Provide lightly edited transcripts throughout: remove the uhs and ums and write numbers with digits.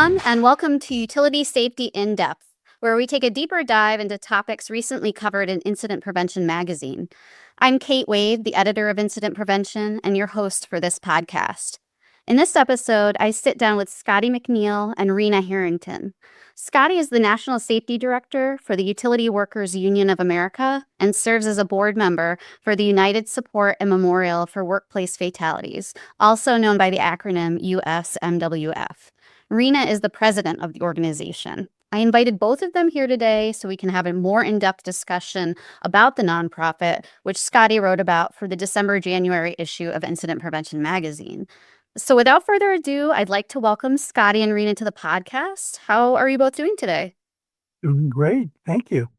everyone, and welcome to Utility Safety In Depth, where we take a deeper dive into topics recently covered in Incident Prevention magazine. I'm Kate Wade, the editor of Incident Prevention, and your host for this podcast. In this episode, I sit down with Scotty McNeill and Rena Harrington. Scotty is the National Safety Director for the Utility Workers Union of America and serves as a board member for the United Support and Memorial for Workplace Fatalities, also known by the acronym USMWF. Rena is the president of the organization. I invited both of them here today so we can have a more in-depth discussion about the nonprofit, which Scotty wrote about for the December-January issue of Incident Prevention magazine. So without further ado, I'd like to welcome Scotty and Rena to the podcast. How are you both doing today? Doing great. Thank you.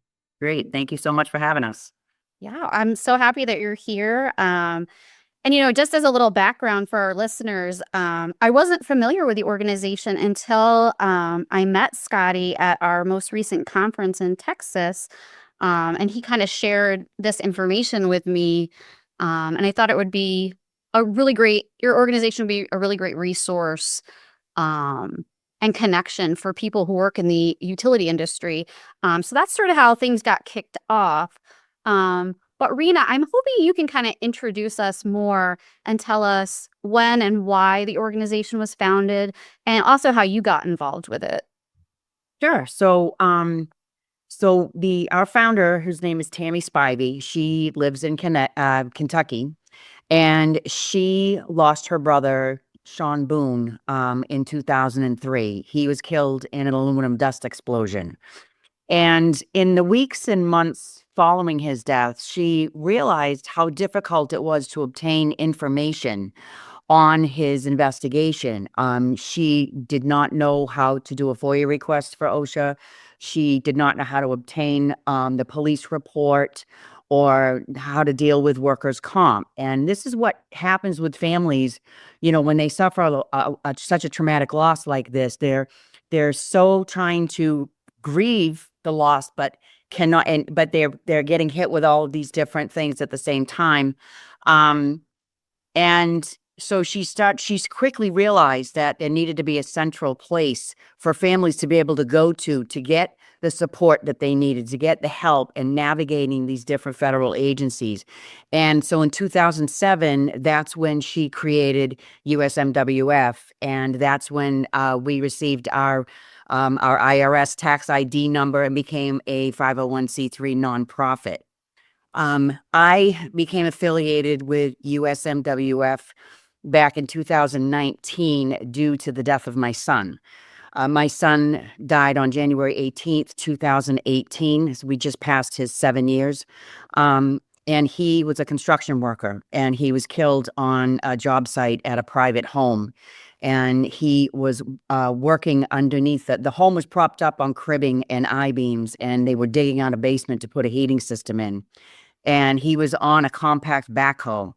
Great. Thank you so much for having us. Yeah, I'm so happy that you're here. And, just as a little background for our listeners, I wasn't familiar with the organization until I met Scotty at our most recent conference in Texas. And he kind of shared this information with me. And I thought it would be your organization would be a really great resource and connection for people who work in the utility industry. So that's sort of how things got kicked off. But Rena, I'm hoping you can kind of introduce us more and tell us when and why the organization was founded and also how you got involved with it. Sure. So, our founder, whose name is Tammy Spivey, she lives in Kentucky, and she lost her brother, Sean Boone, in 2003. He was killed in an aluminum dust explosion. And in the weeks and months following his death, she realized how difficult it was to obtain information on his investigation. She did not know how to do a FOIA request for OSHA. She did not know how to obtain the police report or how to deal with workers' comp. And this is what happens with families, when they suffer such a traumatic loss like this. They're so trying to grieve the loss, but cannot, but they're getting hit with all of these different things at the same time. And so she's quickly realized that there needed to be a central place for families to be able to go to get the support that they needed, to get the help in navigating these different federal agencies. And so in 2007, that's when she created USMWF, and that's when we received our IRS tax ID number and became a 501c3 nonprofit. I became affiliated with USMWF back in 2019 due to the death of my son. My son died on January 18th, 2018. So we just passed his 7 years. And he was a construction worker, and he was killed on a job site at a private home. And he was working underneath the home was propped up on cribbing and I-beams, and they were digging out a basement to put a heating system in. And he was on a compact backhoe.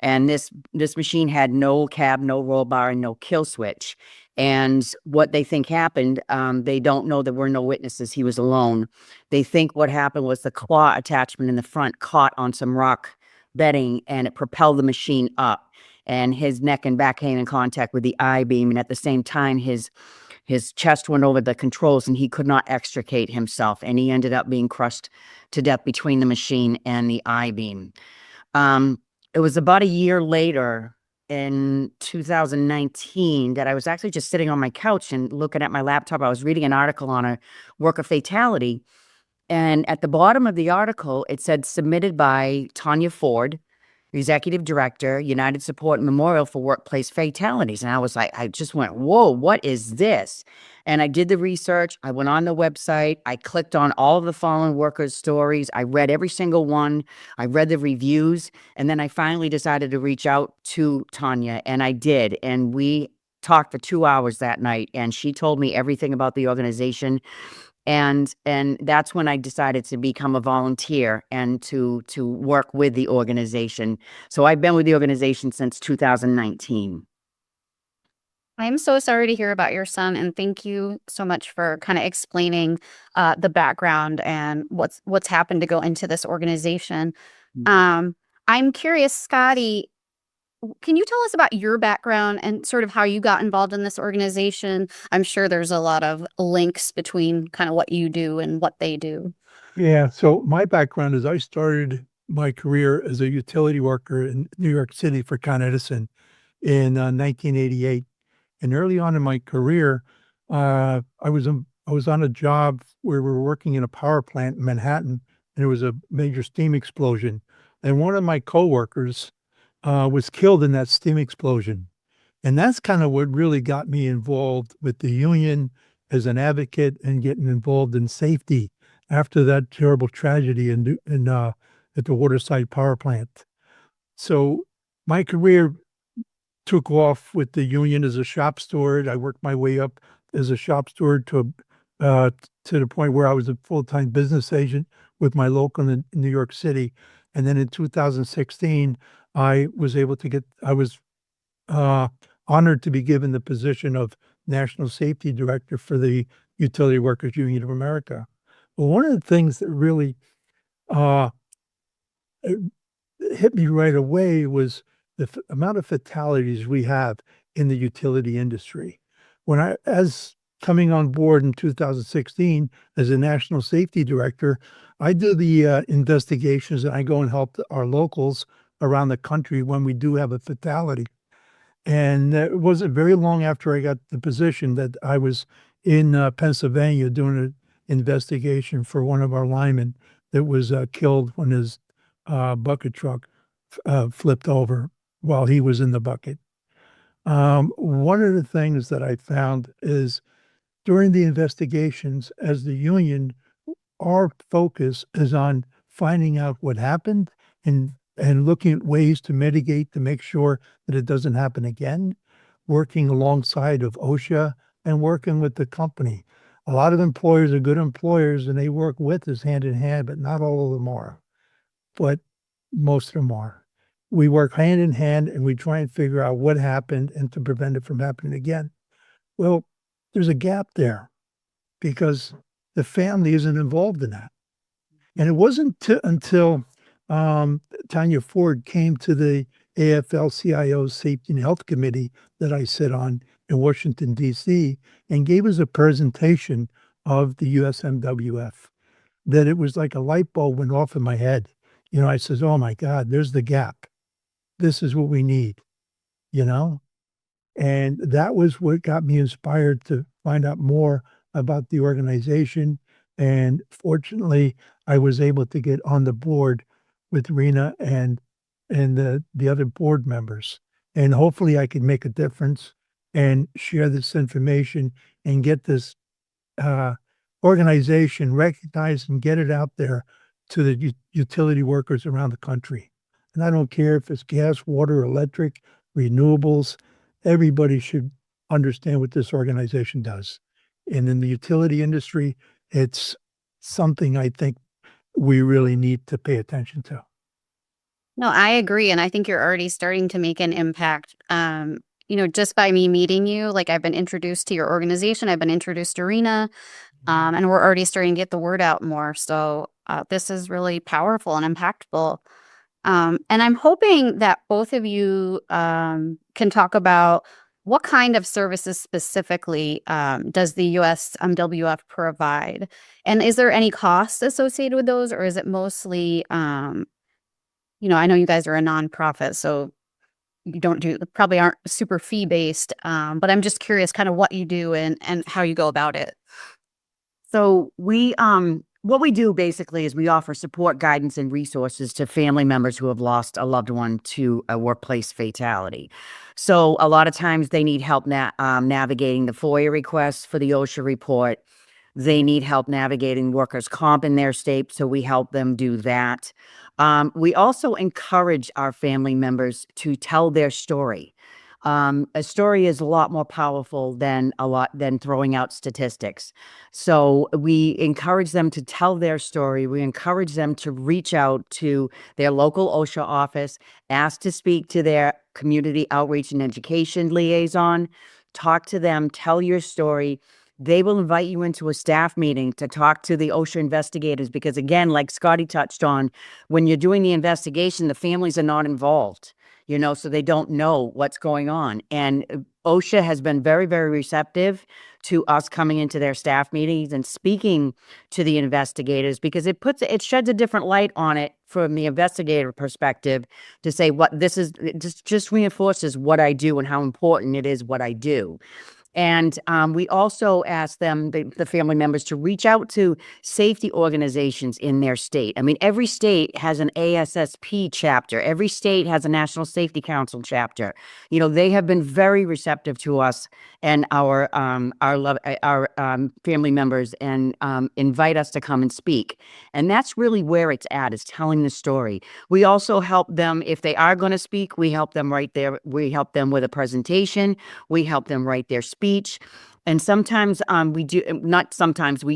And this machine had no cab, no roll bar, and no kill switch. And what they think happened, they don't know. There were no witnesses. He was alone. They think what happened was the claw attachment in the front caught on some rock bedding, and it propelled the machine up. And his neck and back came in contact with the I-beam. And at the same time, his chest went over the controls, and he could not extricate himself. And he ended up being crushed to death between the machine and the I-beam. It was about a year later, in 2019, that I was actually just sitting on my couch and looking at my laptop. I was reading an article on a worker fatality. And at the bottom of the article, it said submitted by Tanya Ford, Executive Director, United Support and Memorial for Workplace Fatalities. And I was like, I just went, whoa, what is this? And I did the research. I went on the website. I clicked on all of the fallen workers' stories. I read every single one. I read the reviews. And then I finally decided to reach out to Tanya, and I did. And we talked for 2 hours that night, and she told me everything about the organization. And that's when I decided to become a volunteer and to work with the organization. So I've been with the organization since 2019. I'm so sorry to hear about your son, and thank you so much for kind of explaining the background and what's happened to go into this organization. I'm curious, Scotty, Can you tell us about your background and sort of how you got involved in this organization? I'm sure there's a lot of links between kind of what you do and what they do. Yeah, so my background is I started my career as a utility worker in New York City for Con Edison in 1988. And early on in my career, I was on a job where we were working in a power plant in Manhattan, and there was a major steam explosion. And one of my coworkers was killed in that steam explosion. And that's kind of what really got me involved with the union as an advocate and getting involved in safety after that terrible tragedy at the Waterside power plant. So my career took off with the union as a shop steward. I worked my way up as a shop steward to the point where I was a full-time business agent with my local in New York City. And then in 2016, I was uh, honored to be given the position of National Safety Director for the Utility Workers Union of America. Well, one of the things that really uh, hit me right away was the amount of fatalities we have in the utility industry. As coming on board in 2016 as a national safety director, I do the investigations and I go and help our locals around the country when we do have a fatality. And it wasn't very long after I got the position that I was in Pennsylvania doing an investigation for one of our linemen that was killed when his bucket truck flipped over while he was in the bucket. One of the things that I found is during the investigations as the union, our focus is on finding out what happened and looking at ways to mitigate to make sure that it doesn't happen again, working alongside of OSHA and working with the company. A lot of employers are good employers and they work with us hand in hand, but not all of them are. But most of them are. We work hand in hand and we try and figure out what happened and to prevent it from happening again. Well, there's a gap there because the family isn't involved in that. And it wasn't until Tanya Ford came to the AFL-CIO Safety and Health Committee that I sit on in Washington, D.C., and gave us a presentation of the USMWF that it was like a light bulb went off in my head. You know, I says, "Oh my God, there's the gap. This is what we need," you know? And that was what got me inspired to find out more about the organization. And fortunately, I was able to get on the board with Rena and the other board members. And hopefully I can make a difference and share this information and get this uh, organization recognized and get it out there to the utility workers around the country. And I don't care if it's gas, water, electric, renewables, everybody should understand what this organization does. And in the utility industry, it's something I think we really need to pay attention to. No, I agree, and I think you're already starting to make an impact. Just by me meeting you, like I've been introduced to your organization, I've been introduced to Rena, and we're already starting to get the word out more. So this is really powerful and impactful. And I'm hoping that both of you can talk about what kind of services specifically does the USMWF provide? And is there any cost associated with those, or is it mostly, I know you guys are a nonprofit, so you don't probably aren't super fee based, but I'm just curious kind of what you do and how you go about it. So what we do basically is we offer support, guidance, and resources to family members who have lost a loved one to a workplace fatality. So a lot of times they need help navigating the FOIA requests for the OSHA report. They need help navigating workers' comp in their state, so we help them do that. We also encourage our family members to tell their story. A story is a lot more powerful than throwing out statistics. So we encourage them to tell their story. We encourage them to reach out to their local OSHA office, ask to speak to their community outreach and education liaison, talk to them, tell your story. They will invite you into a staff meeting to talk to the OSHA investigators because, again, like Scotty touched on, when you're doing the investigation, the families are not involved. so they don't know what's going on. And OSHA has been very, very receptive to us coming into their staff meetings and speaking to the investigators, because it sheds a different light on it from the investigator perspective, to say what this is. It just reinforces what I do and how important it is what I do. And we also ask them, the family members, to reach out to safety organizations in their state. I mean, every state has an ASSP chapter. Every state has a National Safety Council chapter. They have been very receptive to us and our family members, and invite us to come and speak. And that's really where it's at, is telling the story. We also help them, if they are going to speak, we help them right there. We help them with a presentation. We help them write their speech. And sometimes we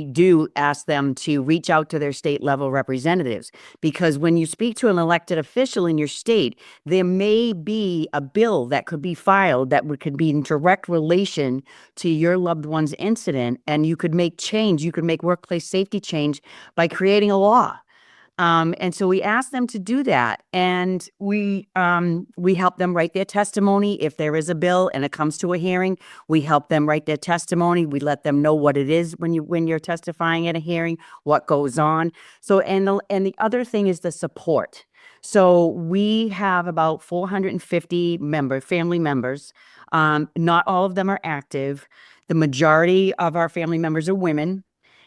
do ask them to reach out to their state level representatives, because when you speak to an elected official in your state, there may be a bill that could be filed that could be in direct relation to your loved one's incident, and you could make change. You could make workplace safety change by creating a law. And so we ask them to do that, and we help them write their testimony. If there is a bill and it comes to a hearing, we help them write their testimony. We let them know what it is when you're testifying at a hearing, what goes on. So, and the other thing is the support. So we have about 450 family members. Not all of them are active. The majority of our family members are women,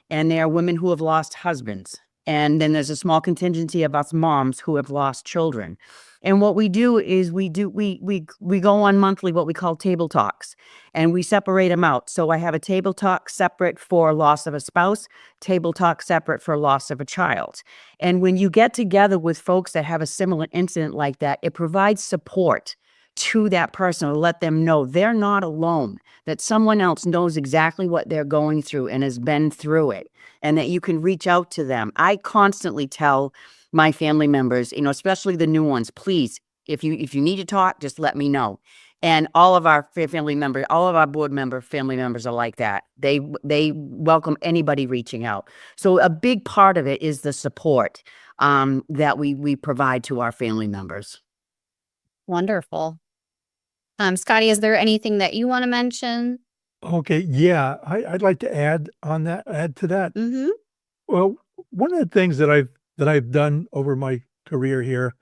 and they are women who have lost husbands. And then there's a small contingency of us moms who have lost children. And what we do is we go on monthly, what we call table talks, and we separate them out. So I have a table talk separate for loss of a spouse, table talk separate for loss of a child. And when you get together with folks that have a similar incident like that, it provides support to that person to let them know they're not alone, that someone else knows exactly what they're going through and has been through it, and that you can reach out to them. I constantly tell my family members, especially the new ones, please, if you need to talk, just let me know. And all of our family members, all of our board member family members are like that. They welcome anybody reaching out. So a big part of it is the support that we provide to our family members. Wonderful. Scotty, is there anything that you want to mention? Okay, yeah, I'd like to add to that. Mm-hmm. Well, one of the things that I've done over my career here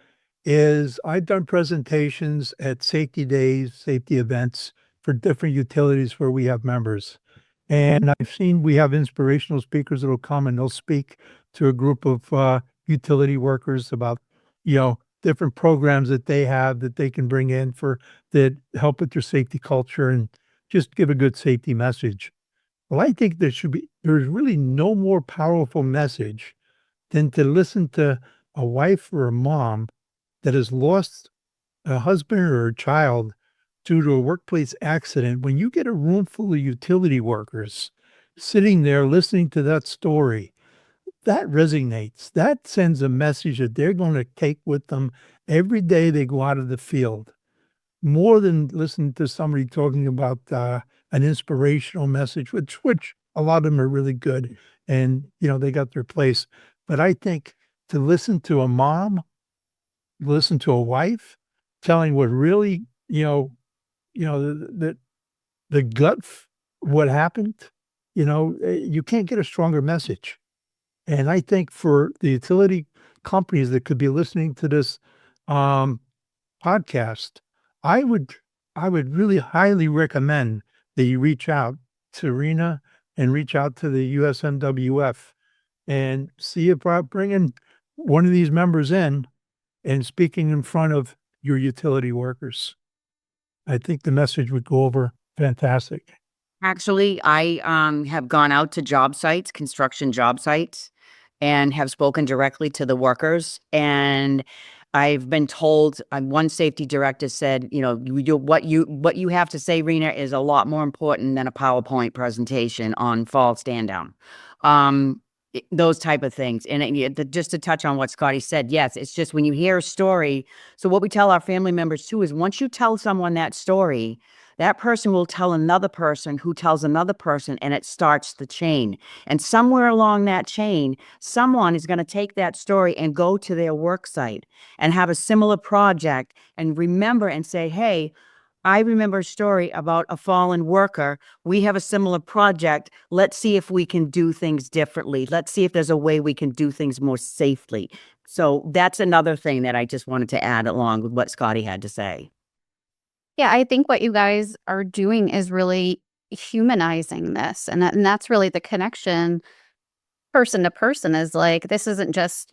is I've done presentations at safety days, safety events for different utilities where we have members. And I've seen we have inspirational speakers that'll come and they'll speak to a group of utility workers about, different programs that they have that they can bring in that help with their safety culture and just give a good safety message. Well, I think there's really no more powerful message than to listen to a wife or a mom that has lost a husband or a child due to a workplace accident. When you get a room full of utility workers sitting there listening to that story, that resonates. That sends a message that they're going to take with them every day they go out of the field. More than listening to somebody talking about an inspirational message, which a lot of them are really good and, they got their place. But I think to listen to a mom, listen to a wife telling what really, the what happened, you can't get a stronger message. And I think for the utility companies that could be listening to this podcast, I would really highly recommend that you reach out to Rena and reach out to the USMWF and see about bringing one of these members in and speaking in front of your utility workers. I think the message would go over fantastic. Actually, I have gone out to job sites, construction job sites, and have spoken directly to the workers. And I've been told, one safety director said, what you have to say, Rena, is a lot more important than a PowerPoint presentation on fall stand down. Those type of things. And just to touch on what Scotty said, yes, it's just when you hear a story. So what we tell our family members too is once you tell someone that story, that person will tell another person who tells another person, and it starts the chain. And somewhere along that chain, someone is going to take that story and go to their work site and have a similar project and remember and say, hey, I remember a story about a fallen worker. We have a similar project. Let's see if we can do things differently. Let's see if there's a way we can do things more safely. So that's another thing that I just wanted to add along with what Scotty had to say. Yeah, I think what you guys are doing is really humanizing this. And that's really the connection person to person is like, this isn't just,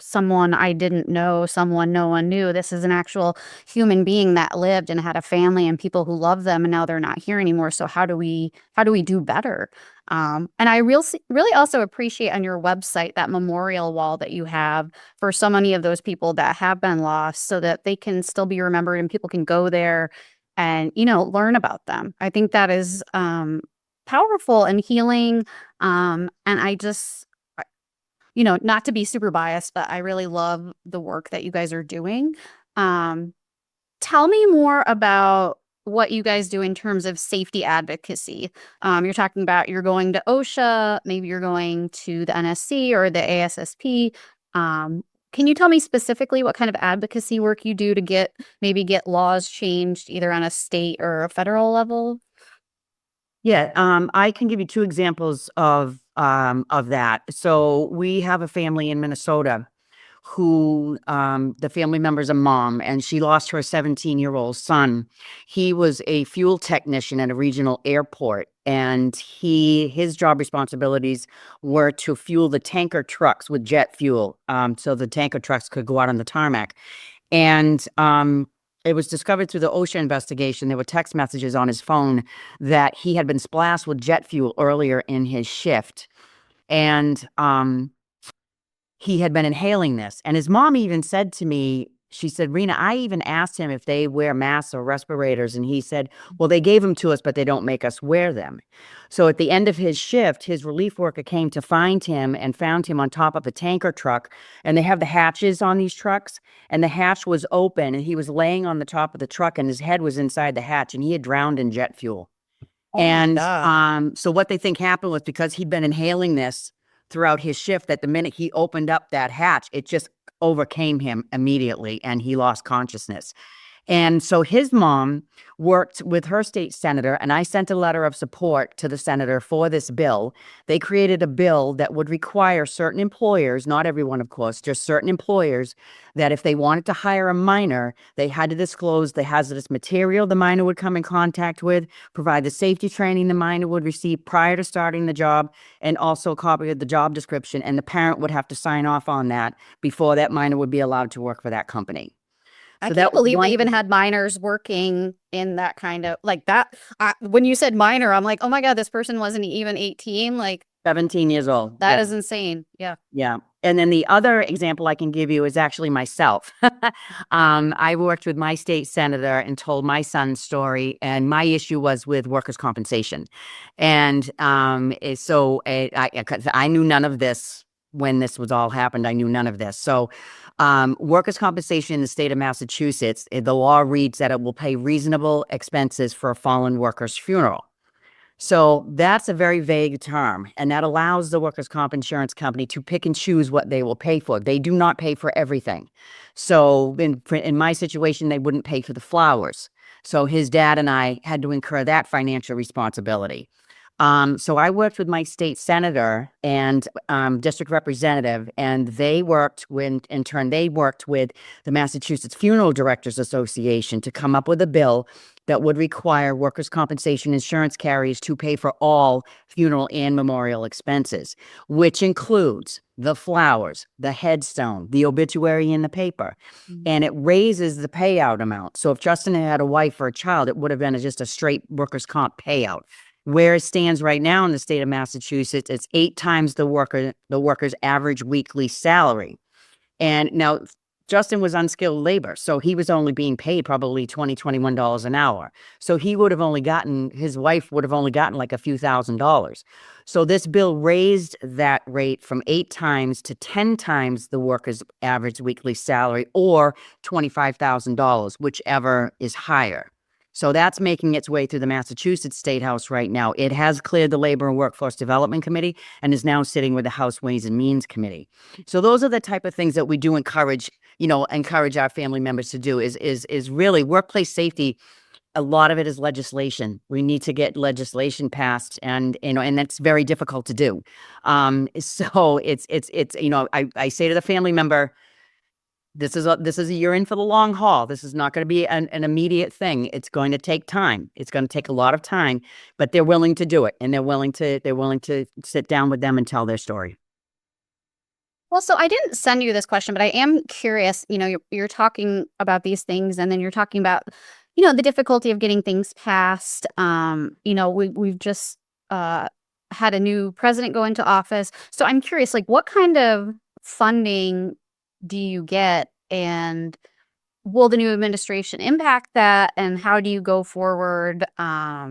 someone I didn't know, someone no one knew. This is an actual human being that lived and had a family and people who love them, and now they're not here anymore. So how do we do better? And I really also appreciate on your website that memorial wall that you have for so many of those people that have been lost, so that they can still be remembered and people can go there and learn about them. I think that is powerful and healing. And I just, not to be super biased, but I really love the work that you guys are doing. Tell me more about what you guys do in terms of safety advocacy. You're talking about you're going to OSHA, maybe you're going to the NSC or the ASSP. Can you tell me specifically what kind of advocacy work you do to get laws changed either on a state or a federal level? Yeah, I can give you two examples of that. So we have a family in Minnesota who the family member's a mom, and she lost her 17-year-old son. He was a fuel technician at a regional airport, and his job responsibilities were to fuel the tanker trucks with jet fuel, so the tanker trucks could go out on the tarmac. And it was discovered through the OSHA investigation. There were text messages on his phone that he had been splashed with jet fuel earlier in his shift. And he had been inhaling this. And his mom even said to me, she said, Rena, I even asked him if they wear masks or respirators. And he said, well, they gave them to us, but they don't make us wear them. So at the end of his shift, his relief worker came to find him and found him on top of a tanker truck. And they have the hatches on these trucks. And the hatch was open, and he was laying on the top of the truck, and his head was inside the hatch, and he had drowned in jet fuel. And so what they think happened was, because he'd been inhaling this throughout his shift, that the minute he opened up that hatch, it just overcame him immediately, and he lost consciousness. And so his mom worked with her state senator, and I sent a letter of support to the senator for this bill. They created a bill that would require certain employers, not everyone, of course, just certain employers, that if they wanted to hire a minor, they had to disclose the hazardous material the minor would come in contact with, provide the safety training the minor would receive prior to starting the job, and also a copy of the job description. And the parent would have to sign off on that before that minor would be allowed to work for that company. I can't believe they even had minors working in that kind of like that. When you said minor, I'm like, oh my God, this person wasn't even 18. Like 17 years old. That is insane. Yeah. Yeah. And then the other example I can give you is actually myself. I worked with my state senator and told my son's story, and my issue was with workers' compensation. And so I knew none of this when this was all happened. I knew none of this. So workers' compensation in the state of Massachusetts, the law reads that it will pay reasonable expenses for a fallen worker's funeral. So that's a very vague term, and that allows the workers' comp insurance company to pick and choose what they will pay for. They do not pay for everything. So in my situation, they wouldn't pay for the flowers. So his dad and I had to incur that financial responsibility. So I worked with my state senator and district representative, and they worked with the Massachusetts Funeral Directors Association to come up with a bill that would require workers' compensation insurance carriers to pay for all funeral and memorial expenses, which includes the flowers, the headstone, the obituary in the paper, and it raises the payout amount. So if Justin had a wife or a child, it would have been just a straight workers' comp payout. Where it stands right now in the state of Massachusetts, it's 8 times the worker's average weekly salary. And now Justin was unskilled labor, so he was only being paid probably $20, $21 an hour. So his wife would have only gotten like a few $1,000s. So this bill raised that rate from 8 times to 10 times the worker's average weekly salary, or $25,000, whichever is higher. So that's making its way through the Massachusetts State House right now. It has cleared the Labor and Workforce Development Committee and is now sitting with the House Ways and Means Committee. So those are the type of things that we do encourage our family members to do is really workplace safety. A lot of it is legislation. We need to get legislation passed, and that's very difficult to do. So it's I say to the family member, this is a you're in for the long haul. This is not going to be an immediate thing. It's going to take time. It's going to take a lot of time, but they're willing to do it, and they're willing to sit down with them and tell their story. Well, so I didn't send you this question, but I am curious. You're talking about these things, and then you're talking about, the difficulty of getting things passed. We've just had a new president go into office, so I'm curious, like, what kind of funding do you get, and will the new administration impact that, and how do you go forward? How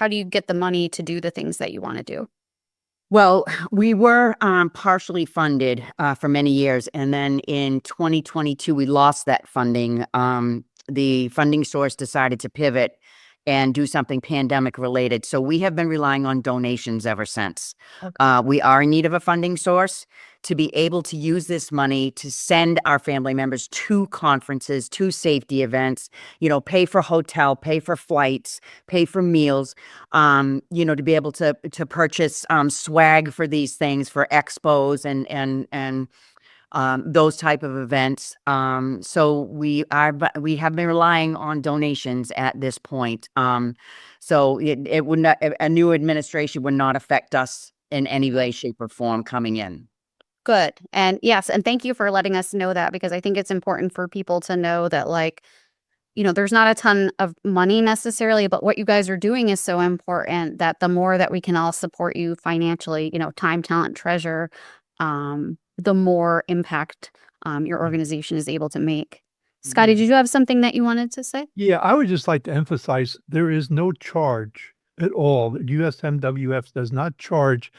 do you get the money to do the things that you want to do? Well, we were partially funded for many years, and then in 2022 we lost that funding. The funding source decided to pivot and do something pandemic related. So we have been relying on donations ever since. Okay. We are in need of a funding source to be able to use this money to send our family members to conferences, to safety events, pay for hotel, pay for flights, pay for meals, to be able to purchase swag for these things, for expos and those type of events. So we have been relying on donations at this point. So it would not, a new administration would not affect us in any way, shape, or form coming in. Good. And yes, and thank you for letting us know that, because I think it's important for people to know that, like, there's not a ton of money necessarily, but what you guys are doing is so important that the more that we can all support you financially, time, talent, treasure, the more impact your organization is able to make. Scotty, did you have something that you wanted to say? Yeah, I would just like to emphasize there is no charge at all. USMWF does not charge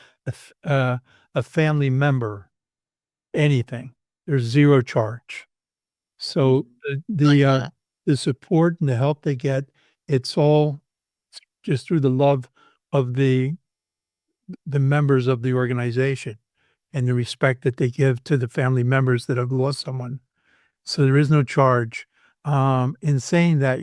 a family member anything. There's zero charge. So the support and the help they get, it's all just through the love of the members of the organization and the respect that they give to the family members that have lost someone. So there is no charge. In saying that,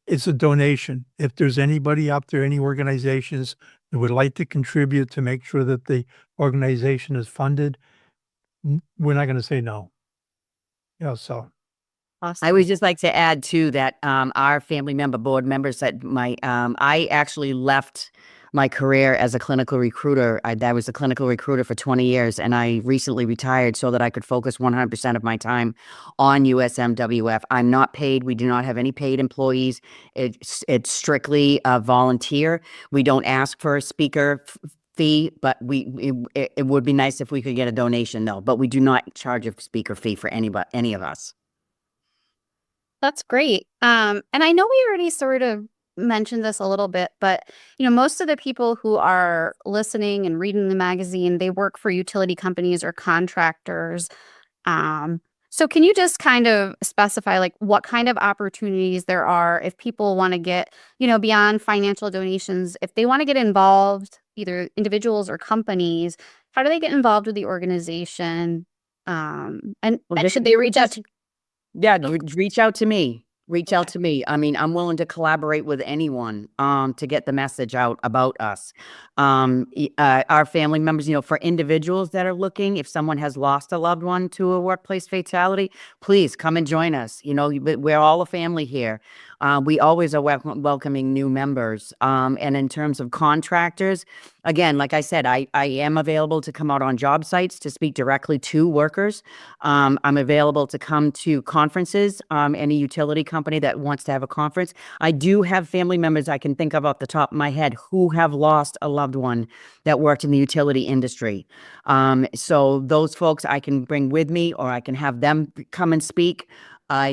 it's a donation. If there's anybody out there, any organizations that would like to contribute to make sure that the organization is funded, we're not going to say no. So. Awesome. I would just like to add too that our family member board members that I actually left my career as a clinical recruiter. I was a clinical recruiter for 20 years, and I recently retired so that I could focus 100% of my time on USMWF. I'm not paid. We do not have any paid employees. It's strictly a volunteer. We don't ask for a speaker fee, but it would be nice if we could get a donation though. But we do not charge a speaker fee for any of us. That's great. And I know we already sort of mentioned this a little bit, but most of the people who are listening and reading the magazine, they work for utility companies or contractors. So can you just kind of specify, like, what kind of opportunities there are if people want to get, beyond financial donations, if they want to get involved, either individuals or companies, how do they get involved with the organization? And should they reach out to? Yeah, reach out to me. Reach out to me. I mean, I'm willing to collaborate with anyone to get the message out about us. Our family members, for individuals that are looking, if someone has lost a loved one to a workplace fatality, please come and join us. We're all a family here. We always are welcoming new members. And in terms of contractors, again, like I said, I am available to come out on job sites to speak directly to workers. I'm available to come to conferences, any utility company that wants to have a conference. I do have family members I can think of off the top of my head who have lost a loved one that worked in the utility industry. So those folks I can bring with me, or I can have them come and speak.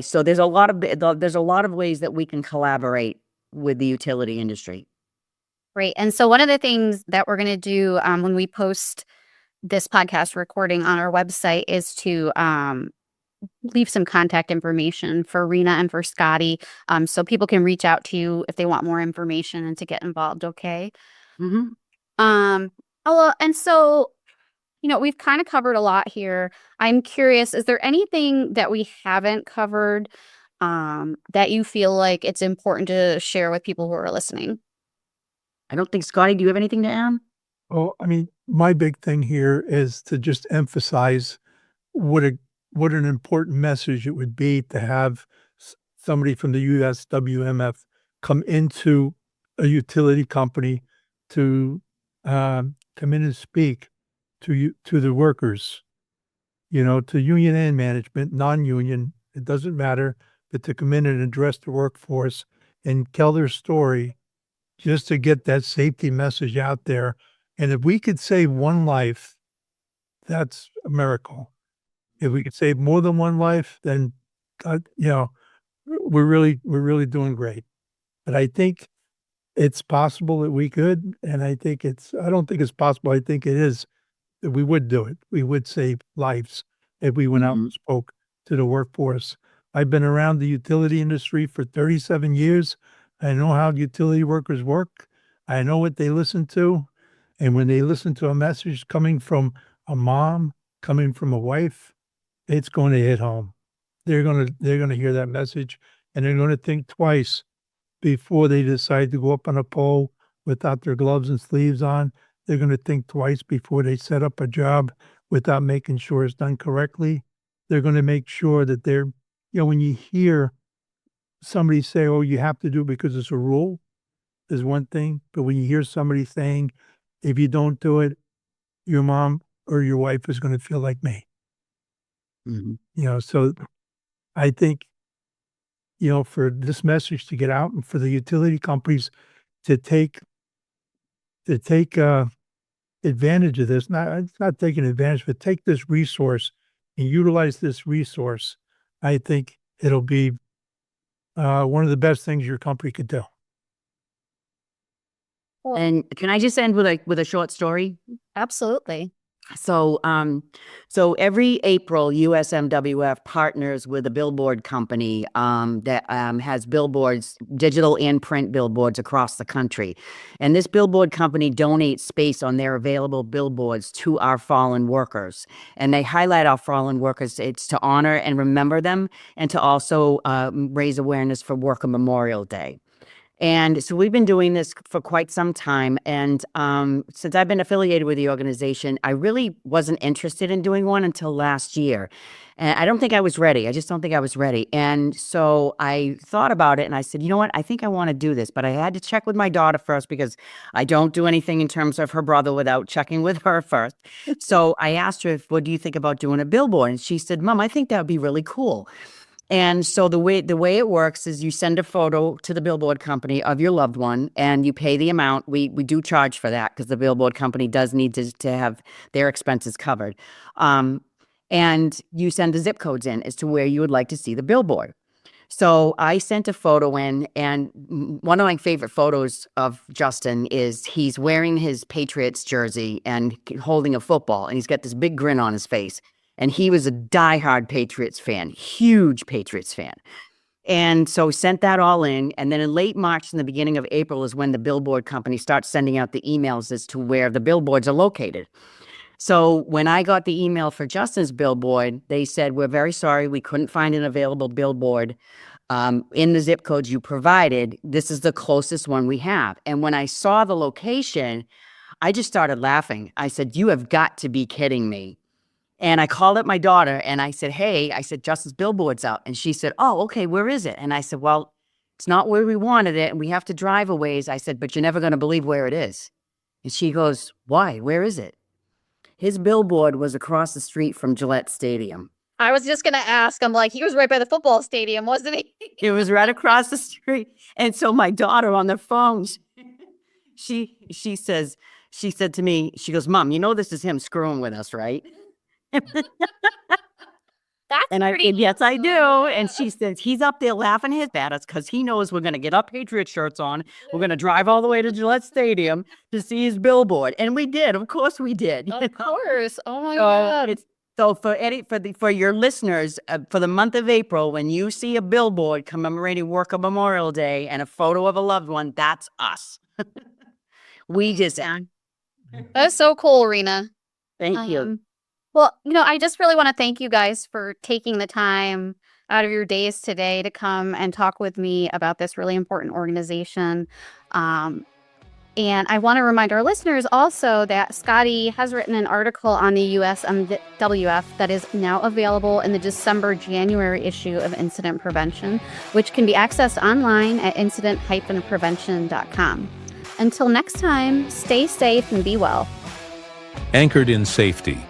So there's a lot of ways that we can collaborate with the utility industry. Great. And so one of the things that we're going to do when we post this podcast recording on our website is to leave some contact information for Rena and for Scotty, so people can reach out to you if they want more information and to get involved. Okay. Mm-hmm. Well, and so, we've kind of covered a lot here. I'm curious, is there anything that we haven't covered, that you feel like it's important to share with people who are listening? I don't think, Scotty, do you have anything to add? Oh, I mean, my big thing here is to just emphasize what a what an important message it would be to have somebody from the USWMF come into a utility company to come in and speak to the workers, to union and management, non-union, it doesn't matter, but to come in and address the workforce and tell their story just to get that safety message out there. And if we could save one life, that's a miracle. If we could save more than one life, then, we're really doing great. But I think it's possible that we could, and I don't think it's possible. I think it is that we would do it. We would save lives if we went out Mhm. and spoke to the workforce. I've been around the utility industry for 37 years. I know how utility workers work. I know what they listen to. And when they listen to a message coming from a mom, coming from a wife, it's going to hit home. They're gonna hear that message, and they're gonna think twice before they decide to go up on a pole without their gloves and sleeves on. They're gonna think twice before they set up a job without making sure it's done correctly. They're gonna make sure that when you hear somebody say, "Oh, you have to do it because it's a rule," is one thing, but when you hear somebody saying, "If you don't do it, your mom or your wife is gonna feel like me." Mhm. So I think, for this message to get out and for the utility companies to take advantage of this, not it's not taking advantage, but take this resource and utilize this resource, I think it'll be, one of the best things your company could do. Well, And can I just end with a short story? absolutely. So every April, USMWF partners with a billboard company that has billboards, digital and print billboards across the country. And this billboard company donates space on their available billboards to our fallen workers. And they highlight our fallen workers. It's to honor and remember them, and to also raise awareness for Worker Memorial Day. And so we've been doing this for quite some time. And since I've been affiliated with the organization, I really wasn't interested in doing one until last year. And I don't think I was ready. I just don't think I was ready. And so I thought about it and I said, you know what? I think I want to do this. But I had to check with my daughter first, because I don't do anything in terms of her brother without checking with her first. So I asked her, what do you think about doing a billboard? And she said, Mom, I think that would be really cool. And so the way it works is you send a photo to the billboard company of your loved one, and you pay the amount. We do charge for that because the billboard company does need to have their expenses covered. And you send the zip codes in as to where you would like to see the billboard. So I sent a photo in, and one of my favorite photos of Justin is he's wearing his Patriots jersey and holding a football, and he's got this big grin on his face. And he was a diehard Patriots fan, huge Patriots fan. And so sent that all in. And then in late March and the beginning of April is when the billboard company starts sending out the emails as to where the billboards are located. So when I got the email for Justin's billboard, they said, we're very sorry, we couldn't find an available billboard in the zip codes you provided. This is the closest one we have. And when I saw the location, I just started laughing. I said, you have got to be kidding me. And I called up my daughter and I said, hey, Justin's billboard's up. And she said, oh, okay, where is it? And I said, well, it's not where we wanted it, and we have to drive a ways. I said, but you're never going to believe where it is. And she goes, why? Where is it? His billboard was across the street from Gillette Stadium. I was just going to ask. I'm like, he was right by the football stadium, wasn't he? It was right across the street. And so my daughter on the phone, she said to me, she goes, Mom, you know this is him screwing with us, right? That's And I pretty said, yes, I do. cool. And she says, he's up there laughing his at us because he knows we're going to get our Patriot shirts on. We're going to drive all the way to Gillette Stadium to see his billboard. And we did. Of course we did. Of course. Oh my So God. it's So for your listeners, for the month of April, when you see a billboard commemorating Worker Memorial Day and a photo of a loved one, that's us. We just That's so cool, Rena. thank you. Well, I just really want to thank you guys for taking the time out of your days today to come and talk with me about this really important organization. And I want to remind our listeners also that Scotty has written an article on the USMWF that is now available in the December-January issue of Incident Prevention, which can be accessed online at incident-prevention.com. Until next time, stay safe and be well. Anchored in safety.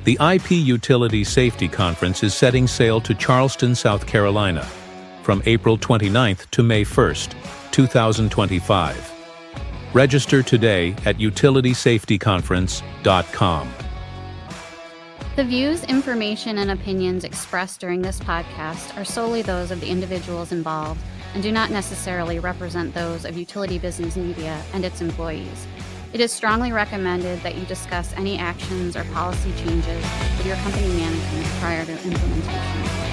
The IP Utility Safety Conference is setting sail to Charleston, South Carolina, from April 29th to May 1st, 2025. Register today at utilitysafetyconference.com. The views, information, and opinions expressed during this podcast are solely those of the individuals involved and do not necessarily represent those of Utility Business Media and its employees. It is strongly recommended that you discuss any actions or policy changes with your company management prior to implementation.